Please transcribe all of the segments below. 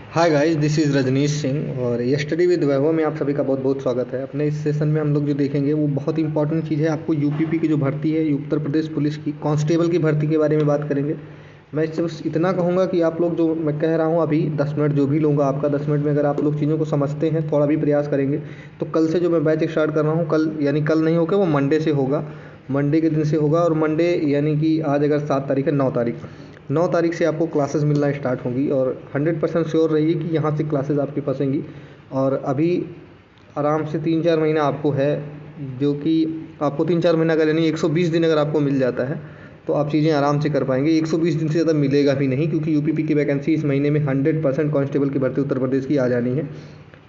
Hi guys, this is Rajneesh Singh और yesterday with वैभव में आप सभी का बहुत बहुत स्वागत है। अपने इस सेशन में हम लोग जो देखेंगे वो बहुत इंपॉर्टेंट चीज़ है। आपको यूपीपी की जो भर्ती है, उत्तर प्रदेश पुलिस की कांस्टेबल की भर्ती के बारे में बात करेंगे। मैं इससे बस इतना कहूँगा कि आप लोग, जो मैं कह रहा हूँ अभी 10 मिनट जो भी लूँगा आपका, 10 मिनट में अगर आप लोग चीज़ों को समझते हैं, थोड़ा भी प्रयास करेंगे, तो कल से जो मैं बैच स्टार्ट कर रहा हूँ, कल यानी कल नहीं होकर वो मंडे से होगा। मंडे के दिन से होगा और मंडे यानी कि आज अगर 7 तारीख है, 9 तारीख से आपको क्लासेस मिलना स्टार्ट होंगी और 100% श्योर रहिए कि यहाँ से क्लासेस आपकी फंसेंगी। और अभी आराम से 3-4 महीना आपको है, जो कि आपको 3-4 महीना अगर यानी 120 दिन अगर आपको मिल जाता है तो आप चीज़ें आराम से कर पाएंगे। 120 दिन से ज़्यादा मिलेगा भी नहीं, क्योंकि यूपीपी की वैकेंसी इस महीने में 100% कांस्टेबल की भर्ती उत्तर प्रदेश की आ जानी है।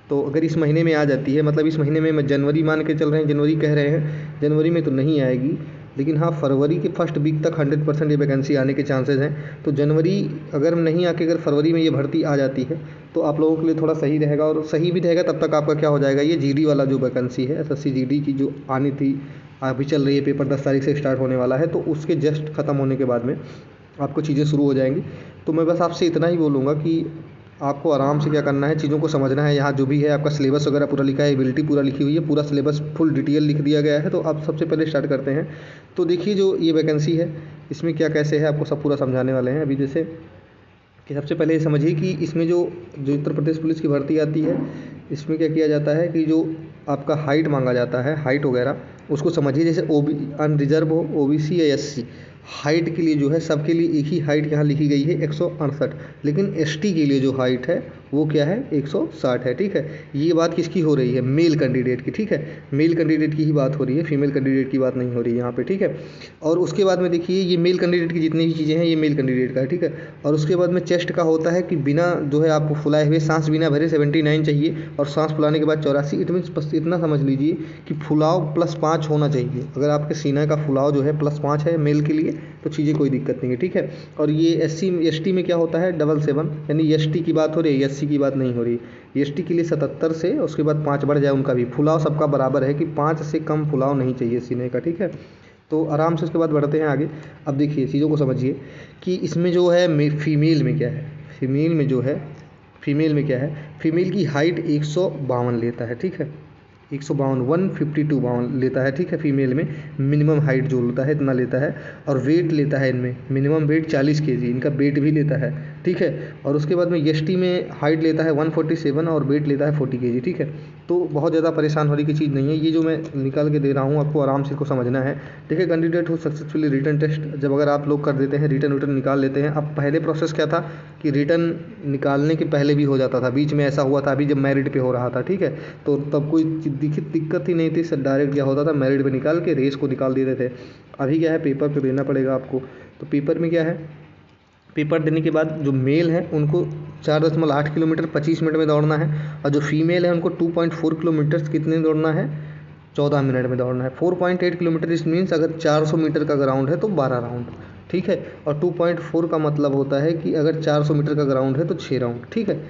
तो अगर इस महीने में आ जाती है, मतलब इस महीने में, मैं जनवरी मान के चल रहे हैं, जनवरी कह रहे हैं, जनवरी में तो नहीं आएगी, लेकिन हाँ फरवरी के फर्स्ट वीक तक 100% ये वैकेंसी आने के चांसेस हैं। तो जनवरी अगर नहीं आके अगर फरवरी में ये भर्ती आ जाती है तो आप लोगों के लिए थोड़ा सही रहेगा, और सही भी रहेगा तब तक आपका क्या हो जाएगा, ये जीडी वाला जो वैकेंसी है, एसएससी जीडी की जो आनी थी, अभी चल रही है, पेपर 10 तारीख से स्टार्ट होने वाला है, तो उसके जस्ट ख़त्म होने के बाद में आपको चीज़ें शुरू हो जाएंगी। तो मैं बस आपसे इतना ही बोलूँगा कि आपको आराम से क्या करना है, चीज़ों को समझना है। यहाँ जो भी है आपका सिलेबस वगैरह पूरा लिखा है, एबिलिटी पूरा लिखी हुई है, पूरा सिलेबस फुल डिटेल लिख दिया गया है। तो आप सबसे पहले स्टार्ट करते हैं। तो देखिए, जो ये वैकेंसी है इसमें क्या कैसे है आपको सब पूरा समझाने वाले हैं। अभी जैसे कि सबसे पहले ये समझिए कि इसमें जो जो उत्तर प्रदेश पुलिस की भर्ती आती है, इसमें क्या किया जाता है कि जो आपका हाइट मांगा जाता है, हाइट वगैरह उसको समझिए। जैसे अनरिजर्व हो, ओबीसी या एससी, हाइट के लिए जो है सबके लिए एक ही हाइट यहाँ लिखी गई है 168, लेकिन एसटी के लिए जो हाइट है वो क्या है, 160 है। ठीक है, ये बात किसकी हो रही है, मेल कैंडिडेट की। ठीक है, मेल कैंडिडेट की ही बात हो रही है, फीमेल कैंडिडेट की बात नहीं हो रही है यहाँ पे। ठीक है, और उसके बाद में देखिए, ये मेल कैंडिडेट की जितनी भी चीज़ें हैं ये मेल कैंडिडेट का है। ठीक है, और उसके बाद में चेस्ट का होता है कि बिना जो है आपको फुलाए हुए, सांस बिना भरे 79 चाहिए, और सांस फुलाने के बाद 84। इट मीन्स बस इतना समझ लीजिए कि फुलाव +5 होना चाहिए। अगर आपके सीना का फुलाव जो है +5 है मेल के लिए, तो चीज़ें कोई दिक्कत नहीं है। ठीक है, और ये एससी एसटी में क्या होता है, 77, यानी एसटी की बात हो रही है, एससी की बात नहीं हो रही। एसटी के लिए 77 से उसके बाद 5 बढ़ जाए, उनका भी फुलाव सबका बराबर है कि 5 से कम फुलाव नहीं चाहिए सीने का। ठीक है, तो आराम से उसके बाद बढ़ते हैं आगे। अब देखिए, चीज़ों को समझिए कि इसमें जो है फीमेल में क्या है, फीमेल में जो है, फीमेल में क्या है, फीमेल की हाइट 152 लेता है। ठीक है, 152, 152 लेता है। ठीक है, फीमेल में मिनिमम हाइट जो होता है इतना लेता है। और वेट लेता है इनमें, मिनिमम वेट 40 केजी इनका वेट भी लेता है। ठीक है, और उसके बाद में एसटी में हाइट लेता है 147 और वेट लेता है 40 केजी। ठीक है, तो बहुत ज़्यादा परेशान होने की चीज़ नहीं है, ये जो मैं निकाल के दे रहा हूँ आपको आराम से इसको समझना है। देखिए, कैंडिडेट हो सक्सेसफुली रिटन टेस्ट जब अगर आप लोग कर देते हैं, रिटन विटन निकाल लेते हैं। अब पहले प्रोसेस क्या था कि रिटन निकालने के पहले भी हो जाता था, बीच में ऐसा हुआ था अभी जब मेरिट पे हो रहा था। ठीक है, तो तब कोई दिक्कत ही नहीं थी, सर डायरेक्ट क्या होता था, मेरिट पे निकाल के रेस को निकाल देते थे। अभी क्या है, पेपर पे देना पड़ेगा आपको। तो पेपर में क्या है, पेपर देने के बाद जो मेल है उनको 4.8 किलोमीटर 25 मिनट में दौड़ना है, और जो फीमेल है उनको 2.4 किलोमीटर कितने दौड़ना है, 14 मिनट में दौड़ना है। 4.8 किलोमीटर इस मीन्स अगर 400 मीटर का ग्राउंड है तो 12 राउंड। ठीक है, और 2.4 का मतलब होता है कि अगर 400 मीटर का ग्राउंड है तो 6 राउंड। ठीक है,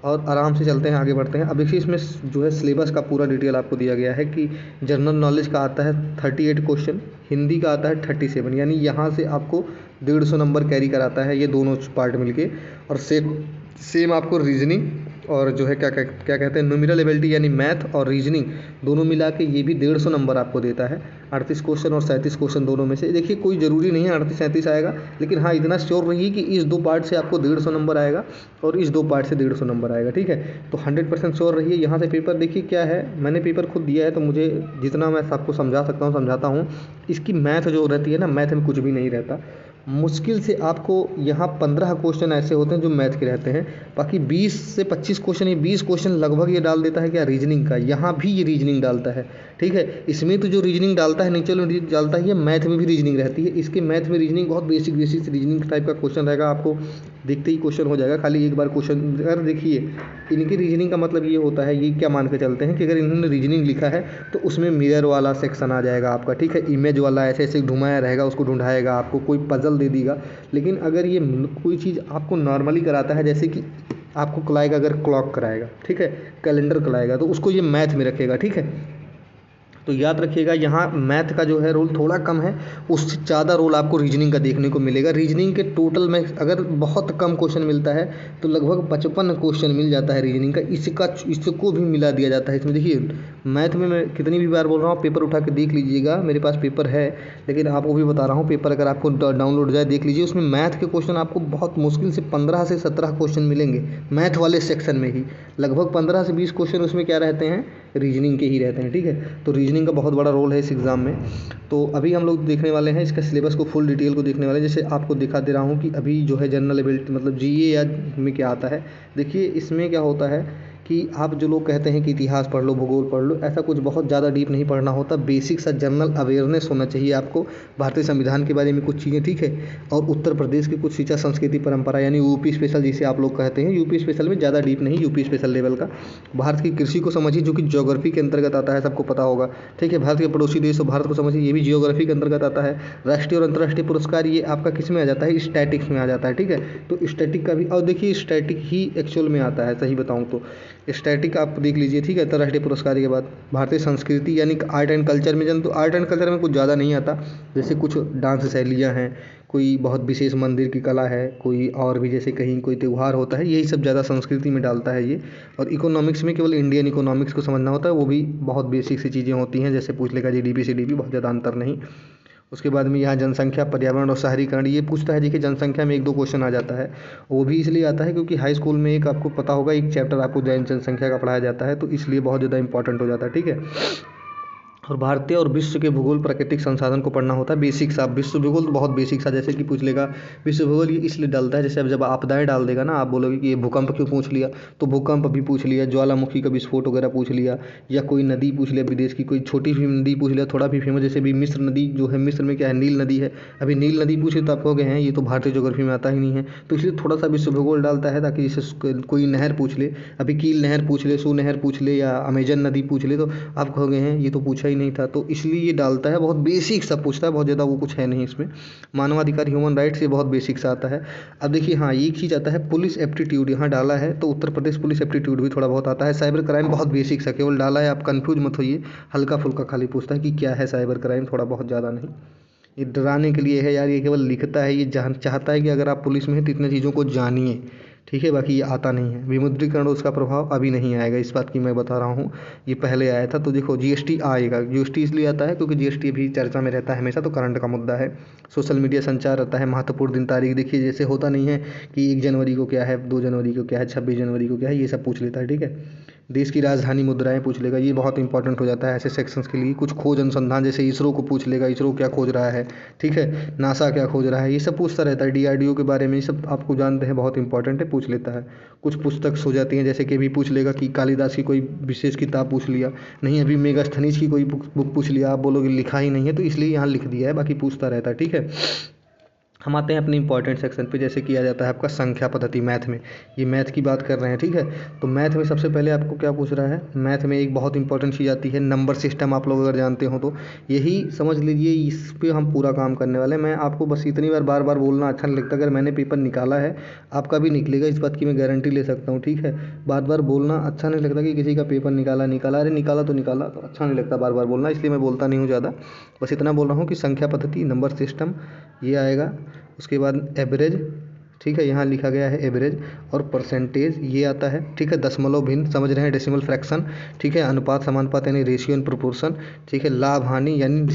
और आराम से चलते हैं, आगे बढ़ते हैं। अब देखिए, इसमें जो है सिलेबस का पूरा डिटेल आपको दिया गया है कि जनरल नॉलेज का आता है 38 क्वेश्चन, हिंदी का आता है 37, यानी यहाँ से आपको 150 नंबर कैरी कराता है ये दोनों पार्ट मिलके। और सेम आपको रीजनिंग और जो है क्या क्या कहते हैं, न्यूमेरल एबिलिटी यानी मैथ और रीजनिंग दोनों मिला के ये भी 150 नंबर आपको देता है। 38 क्वेश्चन और 37 क्वेश्चन दोनों में से। देखिए, कोई ज़रूरी नहीं है 38-37 आएगा, लेकिन हाँ इतना श्योर रहिए कि इस 2 पार्ट से आपको 150 नंबर आएगा और इस 2 पार्ट से 150 नंबर आएगा। ठीक है, तो 100% श्योर रहिए। यहाँ से पेपर देखिए क्या है, मैंने पेपर खुद दिया है तो मुझे जितना मैं सबको समझा सकता हूँ समझाता हूँ। इसकी मैथ जो रहती है ना, मैथ में कुछ भी नहीं रहता। मुश्किल से आपको यहाँ 15 क्वेश्चन ऐसे होते हैं जो मैथ के रहते हैं, बाकी 20 से 25 क्वेश्चन, ये 20 क्वेश्चन लगभग ये डाल देता है क्या, रीजनिंग का। यहाँ भी ये रीजनिंग डालता है। ठीक है, इसमें तो जो रीजनिंग डालता है नीचे डालता ही है, मैथ में भी रीजनिंग रहती है। इसके मैथ में रीजनिंग बहुत बेसिक रीजनिंग टाइप का क्वेश्चन रहेगा, आपको देखते ही क्वेश्चन हो जाएगा। खाली एक बार क्वेश्चन अगर देखिए, इनकी रीजनिंग का मतलब ये होता है, ये क्या मान के चलते हैं कि अगर इन्होंने रीजनिंग लिखा है तो उसमें मिरर वाला सेक्शन आ जाएगा आपका। ठीक है, इमेज वाला ऐसे ऐसे घुमाया रहेगा, उसको ढूंढाएगा, आपको कोई पजल दे देगा। लेकिन अगर ये कोई चीज़ आपको नॉर्मली कराता है, जैसे कि आपको कराएगा, अगर क्लॉक कराएगा, ठीक है, कैलेंडर कराएगा, तो उसको ये मैथ में रखेगा। ठीक है, तो याद रखिएगा यहाँ मैथ का जो है रोल थोड़ा कम है, उससे ज़्यादा रोल आपको रीजनिंग का देखने को मिलेगा। रीजनिंग के टोटल में अगर बहुत कम क्वेश्चन मिलता है तो लगभग 55 क्वेश्चन मिल जाता है रीजनिंग का, इसको भी मिला दिया जाता है इसमें। देखिए मैथ में मैं कितनी भी बार बोल रहा हूँ, पेपर उठा के देख लीजिएगा, मेरे पास पेपर है, लेकिन आपको भी बता रहा हूँ, पेपर अगर आपको डाउनलोड हो जाए देख लीजिए, उसमें मैथ के क्वेश्चन आपको बहुत मुश्किल से 15 से 17 क्वेश्चन मिलेंगे मैथ वाले सेक्शन में ही। लगभग 15 से 20 क्वेश्चन उसमें क्या रहते हैं, रीजनिंग के ही रहते हैं, ठीक है। तो रीजनिंग का बहुत बड़ा रोल है इस एग्ज़ाम में। तो अभी हम लोग देखने वाले हैं इसका सिलेबस को, फुल डिटेल को देखने वाले हैं। जैसे आपको दिखा दे रहा हूँ कि अभी जो है जनरल एबिलिटी मतलब जीए या में क्या आता है। देखिए इसमें क्या होता है कि आप जो लोग कहते हैं कि इतिहास पढ़ लो, भूगोल पढ़ लो, ऐसा कुछ बहुत ज़्यादा डीप नहीं पढ़ना होता। बेसिक सा जनरल अवेयरनेस होना चाहिए आपको, भारतीय संविधान के बारे में कुछ चीज़ें, ठीक है। और उत्तर प्रदेश की कुछ शिक्षा संस्कृति परंपरा यानी यूपी स्पेशल जिसे आप लोग कहते हैं, यूपी स्पेशल में ज़्यादा डीप नहीं, यूपी स्पेशल लेवल का। भारत की कृषि को समझिए जो कि ज्योग्राफी के अंतर्गत आता है, सबको पता होगा, ठीक है। भारत के पड़ोसी देश और भारत को समझिए, ये भी जियोग्राफी के अंतर्गत आता है। राष्ट्रीय और अंतर्राष्ट्रीय पुरस्कार ये आपका किस में आ जाता है, स्टैटिक्स में आ जाता है, ठीक है। तो स्टैटिक का भी, और देखिए स्टैटिक ही एक्चुअल में आता है, सही बताऊँ तो स्टैटिक आप देख लीजिए, ठीक है। अंतर्राष्ट्रीय पुरस्कार के बाद भारतीय संस्कृति यानी आर्ट एंड कल्चर में तो आर्ट एंड कल्चर में कुछ ज़्यादा नहीं आता, जैसे कुछ डांस शैलियाँ हैं, कोई बहुत विशेष मंदिर की कला है, कोई और भी जैसे कहीं कोई त्यौहार होता है, यही सब ज़्यादा संस्कृति में डालता है ये। और इकोनॉमिक्स में केवल इंडियन इकोनॉमिक्स को समझना होता है, वो भी बहुत बेसिक सी चीज़ें होती हैं, जैसे पूछ लेगा जीडीपी सीडीपी, बहुत ज़्यादा अंतर नहीं। उसके बाद में यहाँ जनसंख्या, पर्यावरण और शहरीकरण ये पूछता है। देखिए जनसंख्या में 1-2 क्वेश्चन आ जाता है, वो भी इसलिए आता है क्योंकि हाई स्कूल में एक आपको पता होगा एक चैप्टर आपको जनसंख्या का पढ़ाया जाता है, तो इसलिए बहुत ज़्यादा इंपॉर्टेंट हो जाता है, ठीक है। और भारतीय और विश्व के भूगोल प्राकृतिक संसाधन को पढ़ना होता है, बेसिक सा। विश्व भूगोल तो बहुत बेसिक सा, जैसे कि पूछ लेगा विश्व भूगोल ये इसलिए डालता है, जैसे अब जब आपदाएं डाल देगा ना, आप बोलोगे कि ये भूकंप क्यों पूछ लिया, तो भूकंप भी पूछ लिया, ज्वालामुखी का विस्फोट वगैरह पूछ लिया, या कोई नदी पूछ लिया विदेश की, कोई छोटी भी नदी पूछ लिया, थोड़ा भी फेमस, जैसे भी मिस्र नदी जो है, मिस्र में क्या है, नील नदी है। अभी नील नदी पूछे तो आप कहोगे हैं ये तो भारतीय ज्योग्राफी में आता ही नहीं है, तो इसलिए थोड़ा सा विश्व भूगोल डालता है ताकि जैसे कोई नहर पूछ ले, अभी कील नहर पूछ ले, सू नहर पूछ ले, या अमेजन नदी पूछ ले, तो आप कहोगे हैं ये तो पूछा ही नहीं था, तो इसलिए ये डालता है। बहुत बेसिक सा पूछता है, बहुत ज़्यादा वो कुछ है नहीं इसमें। मानवाधिकार ह्यूमन राइट्स ये बहुत बेसिक सा आता है। अब देखिए हाँ एक चीज़ आता है पुलिस एप्टीट्यूड, यहाँ डाला है तो उत्तर प्रदेश पुलिस एप्टीट्यूड भी थोड़ा बहुत आता है। साइबर क्राइम बहुत बेसिक सा केवल डाला है, आप कंफ्यूज मत होइए, हल्का फुल्का खाली पूछता है कि क्या है साइबर क्राइम, थोड़ा बहुत ज़्यादा नहीं। ये डराने के लिए है यार, ये केवल लिखता है, ये जान चाहता है कि अगर आप पुलिस में हैं तो इतने चीज़ों को जानिए, ठीक है। बाकी ये आता नहीं है। विमुद्रीकरण उसका प्रभाव अभी नहीं आएगा, इस बात की मैं बता रहा हूँ, ये पहले आया था। तो देखो जीएसटी आएगा, जीएसटी इसलिए आता है क्योंकि जीएसटी अभी चर्चा में रहता है हमेशा, तो करंट का मुद्दा है। सोशल मीडिया संचार रहता है, महत्वपूर्ण दिन तारीख, देखिए जैसे होता नहीं है कि 1 जनवरी को क्या है, 2 जनवरी को क्या है, 26 जनवरी को क्या है, ये सब पूछ लेता है, ठीक है। देश की राजधानी मुद्राएं पूछ लेगा, ये बहुत इंपॉर्टेंट हो जाता है ऐसे सेक्शंस के लिए। कुछ खोज अनुसंधान, जैसे इसरो को पूछ लेगा, इसरो क्या खोज रहा है, ठीक है, नासा क्या खोज रहा है, ये सब पूछता रहता है। डीआरडीओ के बारे में ये सब आपको जानते हैं, बहुत इंपॉर्टेंट है, पूछ लेता है। कुछ पुस्तक हो जाती हैं, जैसे कि भी पूछ लेगा कि कालिदास की कोई विशेष किताब पूछ लिया, नहीं अभी मेगास्थनीज की कोई बुक पूछ लिया, आप बोलोगे लिखा ही नहीं है, तो इसलिए यहाँ लिख दिया है, बाकी पूछता रहता है, ठीक है। हम आते हैं अपने इंपॉर्टेंट सेक्शन पे, जैसे किया जाता है आपका संख्या पद्धति मैथ में। ये मैथ की बात कर रहे हैं, ठीक है। तो मैथ में सबसे पहले आपको क्या पूछ रहा है, मैथ में एक बहुत इंपॉर्टेंट चीज़ आती है नंबर सिस्टम, आप लोग अगर जानते हो तो यही समझ लीजिए, इस पे हम पूरा काम करने वाले हैं। मैं आपको बस इतनी बार बार बोलना अच्छा नहीं लगता, अगर मैंने पेपर निकाला है आपका भी निकलेगा, इस बात की मैं गारंटी ले सकता हूँ, ठीक है। बार बार बोलना अच्छा नहीं लगता कि किसी का पेपर निकाला, अरे निकाला तो निकाला, तो अच्छा नहीं लगता बार बार बोलना, इसलिए मैं बोलता नहीं हूँ ज़्यादा। बस इतना बोल रहा हूँ कि संख्या पद्धति, नंबर सिस्टम ये आएगा। उसके बाद एवरेज, ठीक है, यहाँ लिखा गया है एवरेज, और परसेंटेज ये आता है, ठीक है। दशमलव भिन्न, समझ रहे हैं, डेसिमल फ्रैक्शन, ठीक है। अनुपात समानुपात यानी रेशियो एंड प्रोपोर्शन, ठीक है। लाभ हानि यानी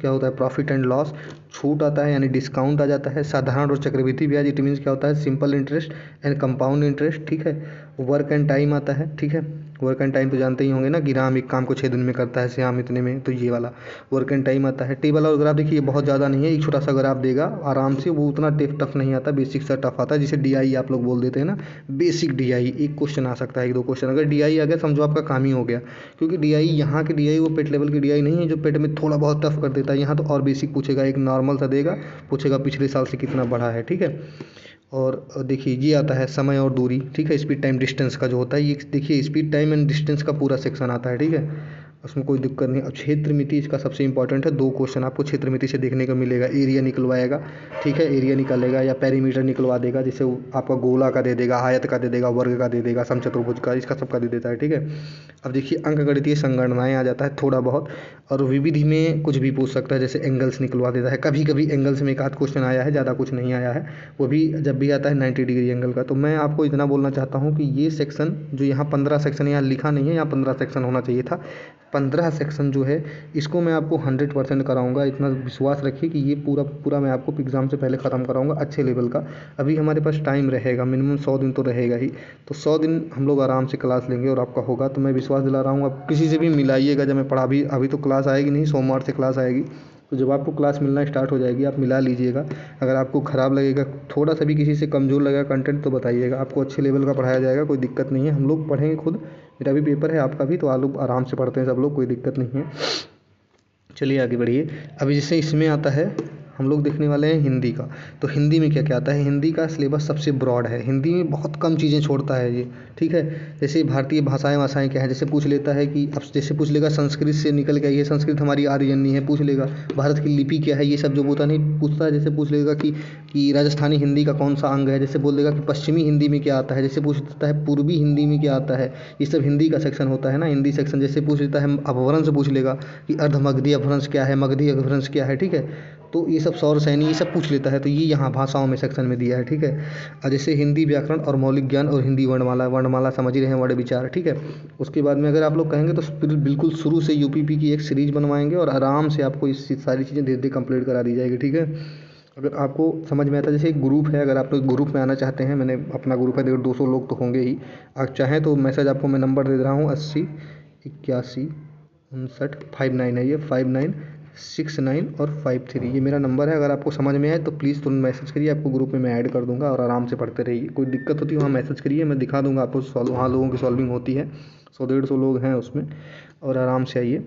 क्या होता है, प्रॉफिट एंड लॉस। छूट आता है यानी डिस्काउंट आ जाता है। साधारण और चक्रवृद्धि ब्याज, इट मीन्स क्या होता है, simple interest and compound interest, ठीक है। वर्क एंड टाइम आता है, ठीक है। वर्क एंड टाइम तो जानते ही होंगे ना कि राम एक काम को 6 दिन में करता है, श्याम इतने में, तो ये वाला वर्क एंड टाइम आता है। टेबल और ग्राफ, देखिए ये बहुत ज़्यादा नहीं है, एक छोटा सा ग्राफ देगा आराम से, वो उतना टफ नहीं आता, बेसिक सा टफ आता है, जिसे डीआई आप लोग बोल देते हैं ना, बेसिक डीआई। एक क्वेश्चन आ सकता है, 1-2 क्वेश्चन, अगर डीआई आ गया समझो आपका काम ही हो गया, क्योंकि डीआई यहाँ की डीआई वो पेट लेवल की डीआई नहीं है जो पेट में थोड़ा बहुत टफ कर देता है। यहाँ तो और बेसिक पूछेगा, एक नॉर्मल सा देगा, पूछेगा पिछले साल से कितना बढ़ा है, ठीक है। और देखिए ये आता है समय और दूरी, ठीक है। स्पीड टाइम डिस्टेंस का जो होता है ये, देखिए स्पीड टाइम एंड डिस्टेंस का पूरा सेक्शन आता है, ठीक है। उसमें कोई दिक्कत नहीं। अब क्षेत्र मिति इसका सबसे इंपॉर्टेंट है, 2 क्वेश्चन आपको क्षेत्र मिति से देखने को मिलेगा। एरिया निकलवाएगा, ठीक है, एरिया निकालेगा या पेरीमीटर निकलवा देगा, जिससे वो आपका गोला का दे देगा, आयत का दे देगा, वर्ग का दे देगा, समचतुर्भुज का, इसका सबका दे देता है, ठीक है। अब देखिए अंकगणितीय संगणनाएँ आ जाता है थोड़ा बहुत, और विविधि में कुछ भी पूछ सकता है, जैसे एंगल्स निकलवा देता है। कभी कभी एंगल्स में एक आध क्वेश्चन आया है, ज़्यादा कुछ नहीं आया है, वो भी जब भी आता है 90 डिग्री एंगल का। तो मैं आपको इतना बोलना चाहता हूँ कि ये सेक्शन जो यहाँ 15 सेक्शन यहाँ लिखा नहीं है, यहाँ 15 सेक्शन होना चाहिए था। 15 सेक्शन जो है इसको मैं आपको 100% कराऊंगा, इतना विश्वास रखिए कि ये पूरा पूरा मैं आपको एग्ज़ाम से पहले ख़त्म कराऊंगा अच्छे लेवल का। अभी हमारे पास टाइम रहेगा, मिनिमम 100 दिन तो रहेगा ही, तो 100 दिन हम लोग आराम से क्लास लेंगे और आपका होगा। तो मैं विश्वास दिला रहा हूँ, आप किसी से भी मिलाइएगा जब मैं पढ़ा। अभी तो क्लास आएगी नहीं, सोमवार से क्लास आएगी, तो जब आपको क्लास मिलना स्टार्ट हो जाएगी आप मिला लीजिएगा। अगर आपको ख़राब लगेगा, थोड़ा सा भी किसी से कमज़ोर लगेगा कंटेंट, तो बताइएगा, आपको अच्छे लेवल का पढ़ाया जाएगा, कोई दिक्कत नहीं है। हम लोग पढ़ेंगे खुद, मेरा भी पेपर है, आपका भी, तो आप लोग आराम से पढ़ते हैं सब लोग, कोई दिक्कत नहीं है। चलिए आगे बढ़िए। अभी जैसे इसमें आता है, हम लोग देखने वाले हैं हिंदी का। तो हिंदी में क्या क्या आता है, हिंदी का सिलेबस सबसे ब्रॉड है, हिंदी में बहुत कम चीज़ें छोड़ता है ये, ठीक है। जैसे भारतीय भाषाएं क्या है, जैसे पूछ लेता है कि अब जैसे पूछ लेगा संस्कृत से निकल के, ये संस्कृत हमारी आर्यनी है, पूछ लेगा। भारत की लिपि क्या है, ये सब जो होता नहीं पूछता है। जैसे पूछ लेगा कि राजस्थानी हिंदी का कौन सा अंग है, जैसे बोल देगा कि पश्चिमी हिंदी में क्या आता है, जैसे पूछ लेता है पूर्वी हिंदी में क्या आता है। ये सब हिंदी का सेक्शन होता है ना, हिंदी सेक्शन। जैसे पूछ लेता है अपभ्रंश, पूछ लेगा कि अर्धमगधी अपभ्रंश क्या है, मगधी अपभ्रंश क्या है, ठीक है। तो ये सब सौर सैनी ये सब पूछ लेता है, तो ये यहाँ भाषाओं में सेक्शन में दिया है, ठीक है। और जैसे हिंदी व्याकरण और मौलिक ज्ञान और हिंदी वर्णमाला समझ ही रहे हैं, वर्ण विचार, ठीक है। उसके बाद में अगर आप लोग कहेंगे तो बिल्कुल शुरू से यूपीपी की एक सीरीज बनवाएंगे और आराम से आपको इस सारी चीज़ें धीरे धीरे कंप्लीट करा दी जाएगी, ठीक है। अगर आपको समझ में आता है, जैसे एक ग्रुप है, अगर आप लोग ग्रुप में आना चाहते हैं, मैंने अपना ग्रुप है, 200 लोग तो होंगे ही। आप चाहें तो मैसेज आपको मैं नंबर दे रहा हूँ, 80 81 59 59 है ये, 5969 और 53, ये मेरा नंबर है। अगर आपको समझ में आए तो प्लीज़ तुरंत मैसेज करिए, आपको ग्रुप में मैं ऐड कर दूंगा और आराम से पढ़ते रहिए। कोई दिक्कत होती है वहाँ मैसेज करिए, मैं दिखा दूंगा आपको, वहाँ लोगों की सॉल्विंग होती है, 100-150 लोग हैं उसमें, और आराम से आइए।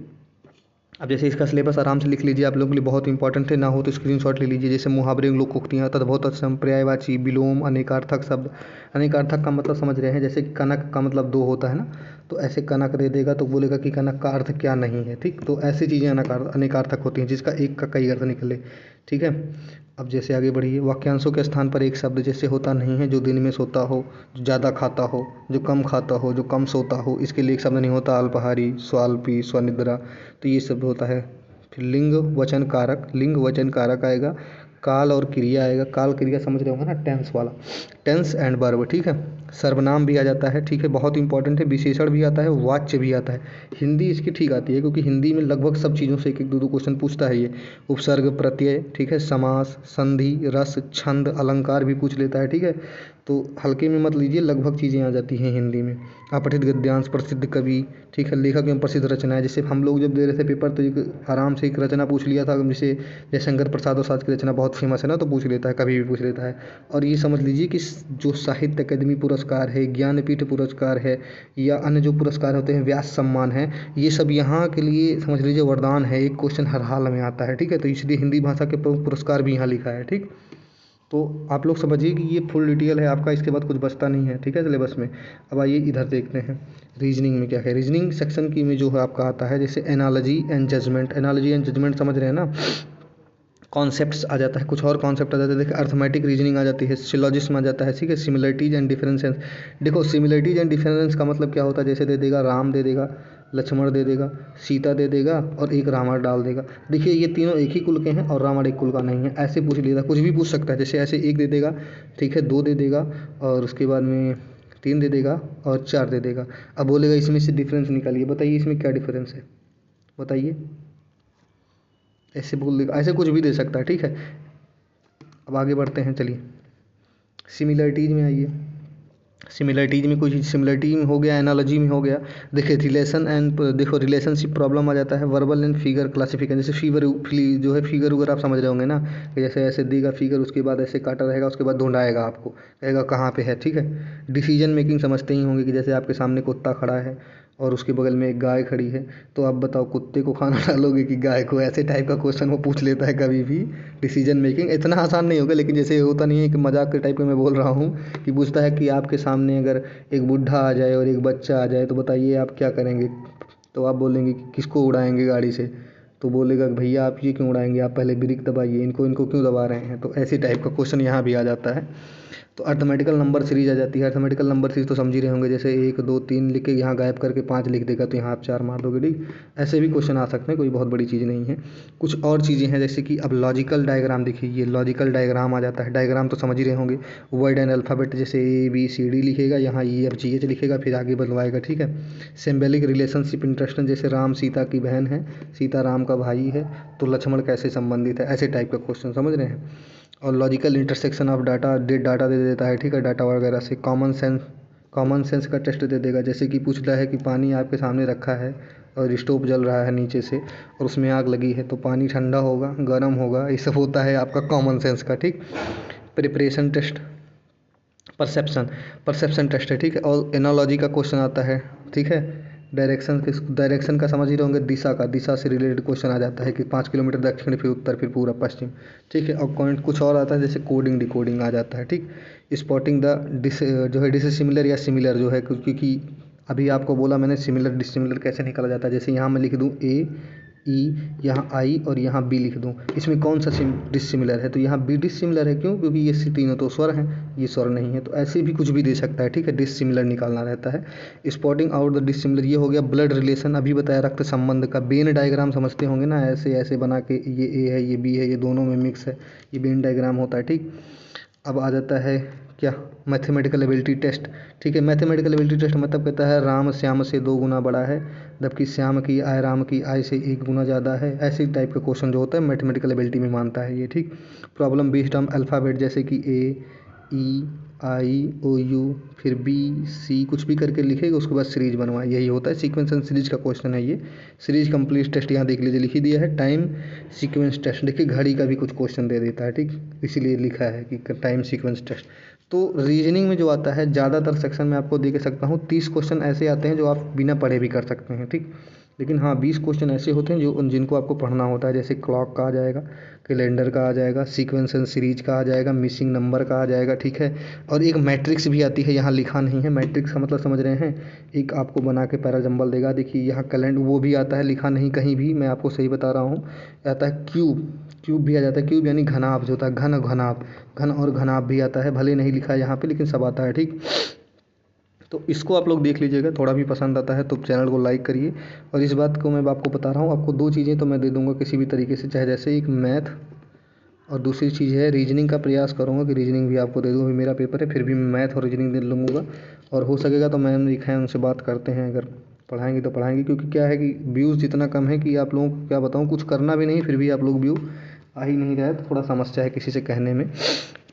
अब जैसे इसका सिलेबस आराम से लिख लीजिए, आप लोगों के लिए बहुत इंपॉर्टेंट है, ना हो तो स्क्रीनशॉट ले लीजिए। जैसे मुहावरे, लोकोक्तियाँ, तद्भव, तत्सम, पर्यायवाची, विलोम, अनेकार्थक शब्द। अनेकार्थक का मतलब समझ रहे हैं, जैसे कनक का मतलब 2 होता है ना, तो ऐसे कनक दे देगा तो बोलेगा कि कनक का अर्थ क्या नहीं है, ठीक। तो ऐसी चीज़ें अनेकार्थक होती हैं, जिसका एक का कई अर्थ निकले, ठीक है। अब जैसे आगे बढ़िए, वाक्यांशों के स्थान पर एक शब्द जैसे होता नहीं है, जो दिन में सोता हो, जो ज़्यादा खाता हो, जो कम खाता हो, जो कम सोता हो, इसके लिए एक शब्द नहीं होता। अल्पाहारी, स्वाल्पी, स्वनिद्रा, तो ये सब होता है। फिर लिंग वचन कारक आएगा। काल और क्रिया आएगा, काल क्रिया समझ रहे होंगे ना, टेंस वाला, टेंस एंड वर्ब, ठीक है। सर्वनाम भी आ जाता है, ठीक है, बहुत इंपॉर्टेंट है। विशेषण भी आता है, वाच्य भी आता है। हिंदी इसकी ठीक आती है, क्योंकि हिंदी में लगभग सब चीज़ों से एक एक दो क्वेश्चन पूछता है ये। उपसर्ग, प्रत्यय, ठीक है, समास, संधि, रस, छंद, अलंकार भी पूछ लेता है, ठीक है। तो हल्के में मत लीजिए, लगभग चीज़ें आ जाती हैं हिंदी में। अपठित गद्यांश, प्रसिद्ध कवि, ठीक है, लेखक एवं प्रसिद्ध रचनाएं। जैसे हम लोग जब दे रहे थे पेपर, तो एक आराम से एक रचना पूछ लिया था, जैसे जयशंकर प्रसाद और साज की रचना बहुत फेमस है ना, तो पूछ लेता है, कभी भी पूछ लेता है। और ये समझ लीजिए कि जो साहित्य अकादमी पुरस्कार है, ज्ञानपीठ पुरस्कार है, या अन्य जो पुरस्कार होते हैं, व्यास सम्मान है, ये सब यहाँ के लिए समझ लीजिए वरदान है। एक क्वेश्चन हर हाल में आता है, ठीक है। तो इसलिए हिंदी भाषा के पुरस्कार भी यहाँ लिखा है, ठीक। तो आप लोग समझिए कि ये फुल डिटेल है आपका, इसके बाद कुछ बचता नहीं है, ठीक है, सिलेबस में। अब आइए इधर देखते हैं रीजनिंग में क्या है। रीजनिंग सेक्शन की में जो है आपका आता है, जैसे analogy and judgement. Analogy and judgement समझ रहे हैं ना, कॉन्सेप्ट्स आ जाता है, कुछ और कॉन्सेप्ट आ जाता है। देखिए अर्थमेटिक रीजनिंग आ जाती है, सिलोजिस्म आ जाता है, ठीक है। सिमिलरिटीज एंड डिफरेंसेस, देखो सिमिलरिटीज एंड डिफरेंस का मतलब क्या होता है, जैसे दे देगा राम दे देगा, लक्ष्मण दे देगा, सीता दे देगा और एक रावण डाल देगा। देखिए ये तीनों एक ही कुल के हैं और रावण एक कुल का नहीं है, ऐसे पूछ लिया था, कुछ भी पूछ सकता है। जैसे ऐसे 1 दे देगा, ठीक है, 2 दे देगा, और उसके बाद में 3 दे देगा और 4 दे देगा। अब बोलेगा इसमें से डिफरेंस निकालिए, बताइए इसमें क्या डिफरेंस है, बताइए। ऐसे बोल देगा, ऐसे कुछ भी दे सकता है, ठीक है। अब आगे बढ़ते हैं, चलिए सिमिलरिटीज़ में आइए। सिमिलरिटीज़ में कुछ सिमिलरिटी में हो गया, एनालॉजी में हो गया। देखिए रिलेशन एंड, देखो रिलेशनशिप प्रॉब्लम आ जाता है, वर्बल एंड फिगर क्लासिफिकेशन। जैसे जो है फिगर वगैरह आप समझ रहे होंगे ना, कि जैसे ऐसे देगा फिगर, उसके बाद ऐसे काटा रहेगा, उसके बाद ढूंढाएगा आपको, कहेगा कहाँ पे है, ठीक है। डिसीजन मेकिंग समझते ही होंगे, कि जैसे आपके सामने कुत्ता खड़ा है और उसके बगल में एक गाय खड़ी है, तो आप बताओ कुत्ते को खाना डालोगे कि गाय को, ऐसे टाइप का क्वेश्चन वो पूछ लेता है कभी भी। डिसीजन मेकिंग इतना आसान नहीं होगा, लेकिन जैसे होता नहीं है कि मजाक के टाइप का मैं बोल रहा हूँ, कि पूछता है कि आपके सामने अगर एक बूढ़ा आ जाए और एक बच्चा आ जाए, तो बताइए आप क्या करेंगे। तो आप बोलेंगे कि किसको उड़ाएंगे गाड़ी से, तो बोलेगा कि भैया आप ये क्यों उड़ाएंगे, आप पहले ब्रेक दबाइए, इनको इनको क्यों दबा रहे हैं। तो ऐसी टाइप का क्वेश्चन यहाँ भी आ जाता है। तो अर्थमेटिकल नंबर सीरीज आ जाती है। अर्थमेटिकल नंबर सीरीज तो समझ ही रहे होंगे, जैसे 1 2 3 लिख के यहाँ गायब करके 5 लिख देगा तो यहाँ आप 4 मार दोगे, ठीक। ऐसे भी क्वेश्चन आ सकते हैं, कोई बहुत बड़ी चीज़ नहीं है। कुछ और चीज़ें हैं जैसे कि अब लॉजिकल डायग्राम देखिए, ये लॉजिकल डायग्राम आ जाता है। डायग्राम तो समझ ही रहे होंगे, वर्ड एंड अल्फ़ाबेट जैसे ABCD लिखेगा, यहाँ EFGH लिखेगा, फिर आगे बढ़वाएगा, ठीक है। सिंबलिक रिलेशनशिप इंटरेस्टिंग, जैसे राम सीता की बहन है, सीता राम का भाई है, तो लक्ष्मण कैसे संबंधित है, ऐसे टाइप का क्वेश्चन, समझ रहे हैं। और logical intersection of data, data दे देता है, ठीक है, डाटा वगैरह से। कॉमन सेंस का टेस्ट दे देगा, जैसे कि पूछ रहा है कि पानी आपके सामने रखा है और स्टोव जल रहा है नीचे से और उसमें आग लगी है, तो पानी ठंडा होगा गर्म होगा, ये सब होता है आपका कॉमन सेंस का, ठीक। प्रिपरेशन टेस्ट, परसेप्शन टेस्ट है, ठीक है। और एनालॉजी का क्वेश्चन आता है, ठीक है। डायरेक्शन का समझ ही रहे होंगे, दिशा से रिलेटेड क्वेश्चन आ जाता है कि 5 किलोमीटर दक्षिण, फिर उत्तर, फिर पूरा पश्चिम, ठीक है। और पॉइंट कुछ और आता है, जैसे कोडिंग डिकोडिंग आ जाता है, ठीक। स्पॉटिंग द जो है डिसिमिलर या सिमिलर जो है, क्योंकि अभी आपको बोला मैंने सिमिलर डिसिमिलर कैसे निकाला जाता है। जैसे यहाँ मैं लिख दूँ E, यहाँ I और यहाँ B लिख दूँ, इसमें कौन सा डिसिमिलर है, तो यहाँ B डिसिमिलर है, क्यों, क्योंकि ये तीनों तो स्वर हैं, ये स्वर नहीं है। तो ऐसे भी कुछ भी दे सकता है, ठीक है, डिसिमिलर निकालना रहता है। स्पॉटिंग आउट द डिसिमिलर, ये हो गया ब्लड रिलेशन, अभी बताया रक्त संबंध का। वेन डायग्राम समझते होंगे ना, ऐसे ऐसे बना के, ये A है, ये B है, ये दोनों में मिक्स है, ये वेन डायग्राम होता है, ठीक। अब आ जाता है क्या, मैथमेटिकल एबिलिटी टेस्ट, ठीक है। मैथमेटिकल एबिलिटी टेस्ट मतलब कहता है राम श्याम से 2 गुना बड़ा है, जबकि श्याम की आय राम की आय से 1 गुना ज़्यादा है। ऐसी टाइप का क्वेश्चन जो होता है मैथमेटिकल एबिलिटी में मानता है ये, ठीक। प्रॉब्लम बेस्ड ऑन अल्फ़ाबेट, जैसे कि A E I O U, फिर B C कुछ भी करके लिखेगा, उसके बाद सीरीज बनवाए, यही होता है सीक्वेंस एंड सीरीज का क्वेश्चन है ये। सीरीज कंप्लीट टेस्ट यहाँ देख लीजिए, लिख ही दिया है। टाइम सीक्वेंस टेस्ट, देखिए घड़ी का भी कुछ क्वेश्चन दे देता है, ठीक, इसीलिए लिखा है कि टाइम सीक्वेंस टेस्ट। तो रीजनिंग में जो आता है, ज़्यादातर सेक्शन में आपको दे के सकता हूँ 30 क्वेश्चन ऐसे आते हैं जो आप बिना पढ़े भी कर सकते हैं, ठीक। लेकिन हाँ 20 क्वेश्चन ऐसे होते हैं जो जिनको आपको पढ़ना होता है, जैसे क्लॉक का आ जाएगा, कैलेंडर का आ जाएगा, सीक्वेंस एंड सीरीज का आ जाएगा, मिसिंग नंबर का आ जाएगा, ठीक है। और एक मैट्रिक्स भी आती है, यहाँ लिखा नहीं है, मैट्रिक्स का मतलब समझ रहे हैं, एक आपको बना के पैराजंबल देगा, देखिए यहाँ कैलेंडर वो भी आता है, लिखा नहीं कहीं भी, मैं आपको सही बता रहा हूँ। आता है क्यूब भी आ जाता है, क्यूब यानी घनाभ जो होता है, घन और घनाभ भी आता है, भले नहीं लिखा है यहाँ पे लेकिन सब आता है, ठीक। तो इसको आप लोग देख लीजिएगा, थोड़ा भी पसंद आता है तो चैनल को लाइक करिए। और इस बात को मैं आपको बता रहा हूँ, आपको 2 चीज़ें तो मैं दे दूँगा किसी भी तरीके से, चाहे जैसे एक मैथ और दूसरी चीज़ है रीजनिंग का प्रयास करूँगा कि रीजनिंग भी आपको दे दूँ। अभी मेरा पेपर है, फिर भी मैं मैथ और रीजनिंग दे लूँगा, और हो सकेगा तो मैम लिखा है उनसे बात करते हैं, अगर पढ़ाएंगे तो पढ़ाएंगे, क्योंकि क्या है कि व्यूज़ जितना कम है कि आप लोगों को क्या बताऊँ, कुछ करना भी नहीं फिर भी आप लोग व्यू आ ही नहीं रहा है, तो थोड़ा समस्या है किसी से कहने में।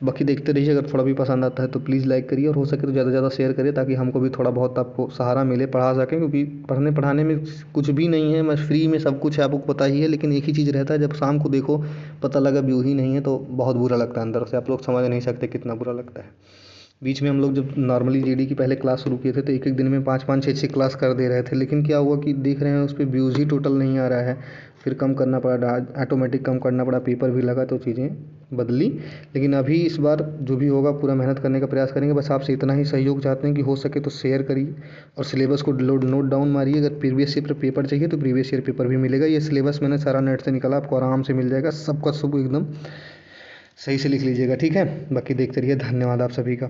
बाकी देखते रहिए, अगर थोड़ा भी पसंद आता है तो प्लीज़ लाइक करिए, और हो सके तो ज़्यादा से ज़्यादा शेयर करिए, ताकि हमको भी थोड़ा बहुत आपको सहारा मिले, पढ़ा सकें, क्योंकि पढ़ने पढ़ाने में कुछ भी नहीं है, मैं फ्री में सब कुछ है, आपको पता ही है। लेकिन एक ही चीज़ रहता है, जब शाम को देखो पता लगा व्यू ही नहीं है तो बहुत बुरा लगता है अंदर से, आप लोग समझ नहीं सकते कितना बुरा लगता है। बीच में हम लोग जब नॉर्मली GD की पहले क्लास शुरू किए थे तो एक दिन में 5 6 क्लास कर दे रहे थे, लेकिन क्या हुआ कि देख रहे हैं उस पर व्यूज़ ही टोटल नहीं आ रहा है, फिर कम करना पड़ा, ऑटोमेटिक कम करना पड़ा, पेपर भी लगा तो चीज़ें बदली। लेकिन अभी इस बार जो भी होगा पूरा मेहनत करने का प्रयास करेंगे, बस आपसे इतना ही सहयोग चाहते हैं कि हो सके तो शेयर करिए और सिलेबस को नोट डाउन मारिए। अगर प्रीवियस ईयर पेपर चाहिए तो प्रीवियस ईयर पेपर भी मिलेगा, ये सिलेबस मैंने सारा नेट से निकाला, आपको आराम से मिल जाएगा, सबका सब एकदम सही से लिख लीजिएगा, ठीक है। बाकी देखते रहिए, धन्यवाद आप सभी का।